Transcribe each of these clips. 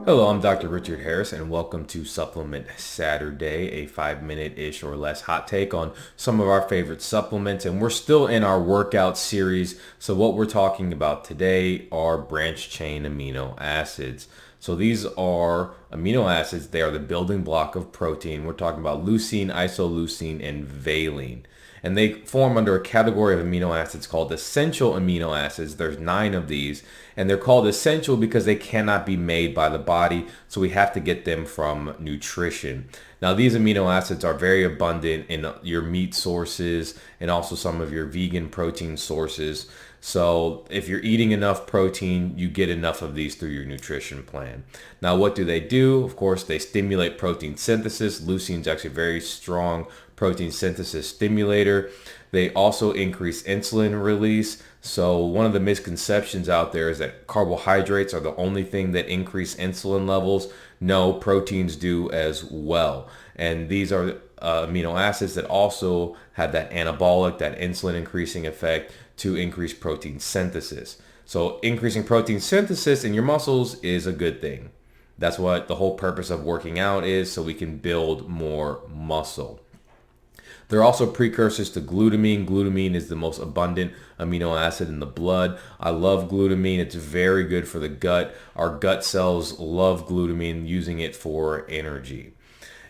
Hello, I'm Dr. Richard Harris, and welcome to Supplement Saturday, a 5 minute-ish or less hot take on some of our favorite supplements. And we're still in our workout series. So what we're talking about today are branched chain amino acids. So these are amino acids. They are the building block of protein. We're talking about leucine, isoleucine, and valine. And they form under a category of amino acids called essential amino acids. There's 9 of these, and they're called essential because they cannot be made by the body, so we have to get them from nutrition. Now, these amino acids are very abundant in your meat sources and also some of your vegan protein sources. So if you're eating enough protein, you get enough of these through your nutrition plan. Now, what do? Of course, they stimulate protein synthesis. Leucine is actually a very strong protein synthesis stimulator. They also increase insulin release. So one of the misconceptions out there is that carbohydrates are the only thing that increase insulin levels. No, proteins do as well. And these are amino acids that also have that anabolic, that insulin increasing effect to increase protein synthesis. So increasing protein synthesis in your muscles is a good thing. That's what the whole purpose of working out is, so we can build more muscle. They're also precursors to glutamine. Glutamine is the most abundant amino acid in the blood. I love glutamine. It's very good for the gut. Our gut cells love glutamine, using it for energy.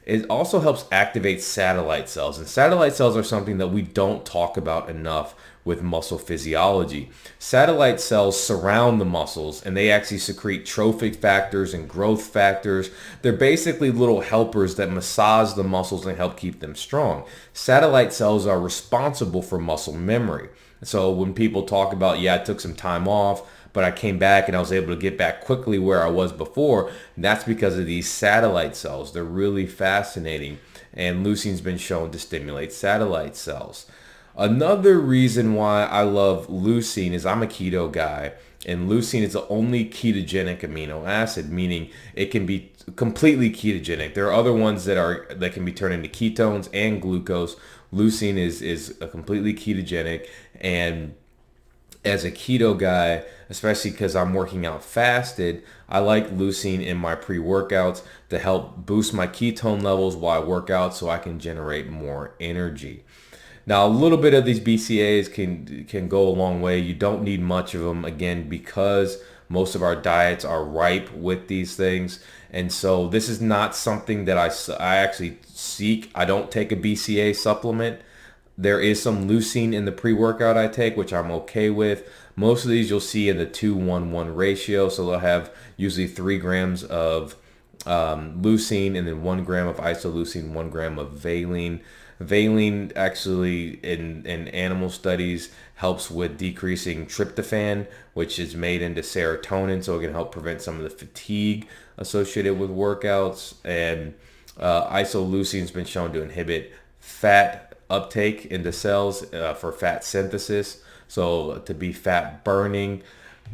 It also helps activate satellite cells. And satellite cells are something that we don't talk about enough with muscle physiology. Satellite cells surround the muscles, and they actually secrete trophic factors and growth factors. They're basically little helpers that massage the muscles and help keep them strong. Satellite cells are responsible for muscle memory. So when people talk about, yeah, I took some time off, but I came back and I was able to get back quickly where I was before, that's because of these satellite cells. They're really fascinating, and leucine's been shown to stimulate satellite cells. Another reason why I love leucine is I'm a keto guy, and leucine is the only ketogenic amino acid, meaning it can be completely ketogenic. There are other ones that can be turned into ketones and glucose. Leucine is a completely ketogenic, and as a keto guy, especially because I'm working out fasted, I like leucine in my pre-workouts to help boost my ketone levels while I work out so I can generate more energy. Now, a little bit of these BCAAs can go a long way. You don't need much of them, again, because most of our diets are ripe with these things. And so this is not something that I actually seek. I don't take a BCAA supplement. There is some leucine in the pre-workout I take, which I'm okay with. Most of these you'll see in the 2-1-1 ratio. So they'll have usually 3 grams of leucine and then 1 gram of isoleucine, 1 gram of valine. Valine actually in animal studies helps with decreasing tryptophan, which is made into serotonin, so it can help prevent some of the fatigue associated with workouts. And isoleucine's been shown to inhibit fat uptake into cells for fat synthesis, so to be fat burning.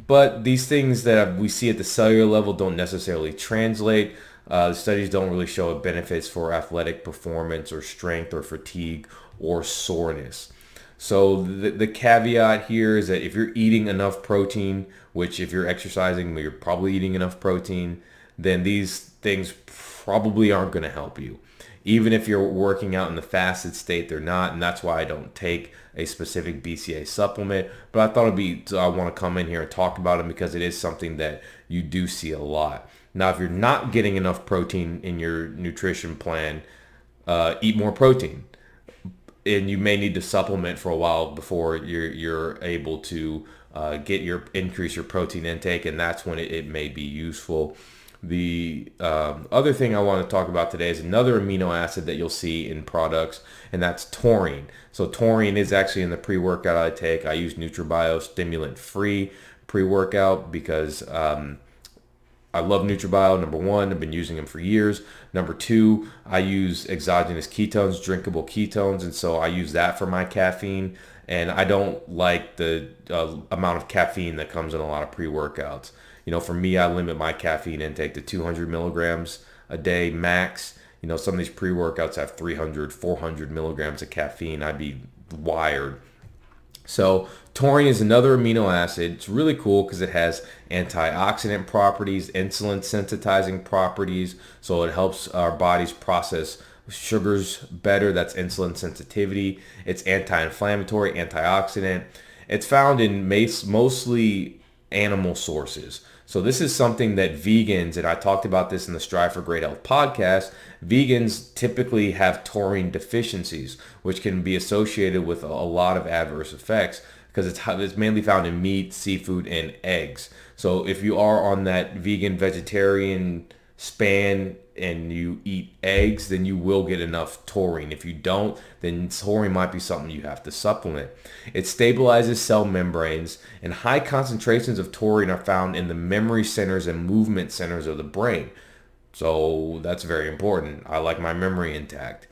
But these things that we see at the cellular level don't necessarily translate. The studies don't really show benefits for athletic performance or strength or fatigue or soreness. So the caveat here is that if you're eating enough protein, which if you're exercising, you're probably eating enough protein, then these things probably aren't going to help you. Even if you're working out in the fasted state, they're not, and that's why I don't take a specific BCAA supplement. But I thought I want to come in here and talk about them because it is something that you do see a lot. Now, if you're not getting enough protein in your nutrition plan, eat more protein, and you may need to supplement for a while before you're able to increase your protein intake, and that's when it may be useful. The other thing I want to talk about today is another amino acid that you'll see in products, and that's taurine. So taurine is actually in the pre-workout I take. I use NutriBio stimulant-free pre-workout because I love NutriBio. Number one, I've been using them for years. Number two, I use exogenous ketones, drinkable ketones, and so I use that for my caffeine. And I don't like the amount of caffeine that comes in a lot of pre-workouts. For me, I limit my caffeine intake to 200 milligrams a day max. Some of these pre-workouts have 300, 400 milligrams of caffeine. I'd be wired. So taurine is another amino acid. It's really cool because it has antioxidant properties, insulin sensitizing properties. So it helps our bodies process sugars better. That's insulin sensitivity. It's anti-inflammatory, antioxidant. It's found in mostly animal sources. So this is something that vegans, and I talked about this in the Strive for Great Health podcast, vegans typically have taurine deficiencies, which can be associated with a lot of adverse effects because it's mainly found in meat, seafood, and eggs. So if you are on that vegan vegetarian span and you eat eggs, then you will get enough taurine. If you don't, then taurine might be something you have to supplement. It stabilizes cell membranes, and high concentrations of taurine are found in the memory centers and movement centers of the brain. So that's very important. I like my memory intact.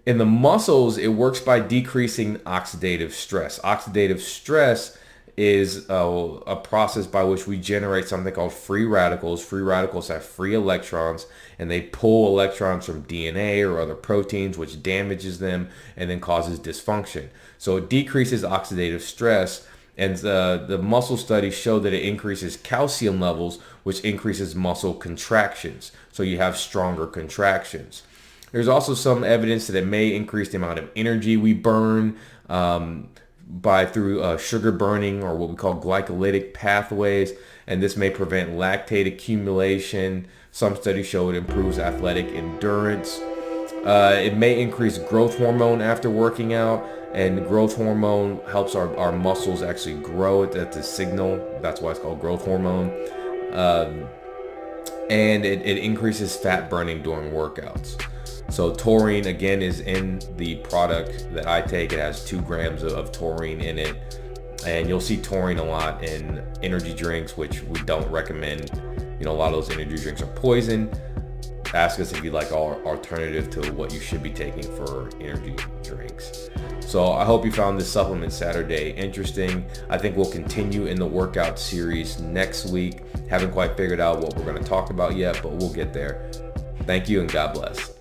In the muscles, it works by decreasing oxidative stress. Oxidative stress is a process by which we generate something called free radicals. Free radicals have free electrons, and they pull electrons from DNA or other proteins, which damages them and then causes dysfunction. So it decreases oxidative stress, and the muscle studies show that it increases calcium levels, which increases muscle contractions. So you have stronger contractions. There's also some evidence that it may increase the amount of energy we burn through sugar burning, or what we call glycolytic pathways, and this may prevent lactate accumulation. Some studies show it improves athletic endurance. It may increase growth hormone after working out, and growth hormone helps our muscles actually grow. That's a signal. That's why it's called growth hormone. And it increases fat burning during workouts. So taurine, again, is in the product that I take. It has 2 grams of taurine in it. And you'll see taurine a lot in energy drinks, which we don't recommend. A lot of those energy drinks are poison. Ask us if you'd like our alternative to what you should be taking for energy drinks. So I hope you found this Supplement Saturday interesting. I think we'll continue in the workout series next week. Haven't quite figured out what we're going to talk about yet, but we'll get there. Thank you and God bless.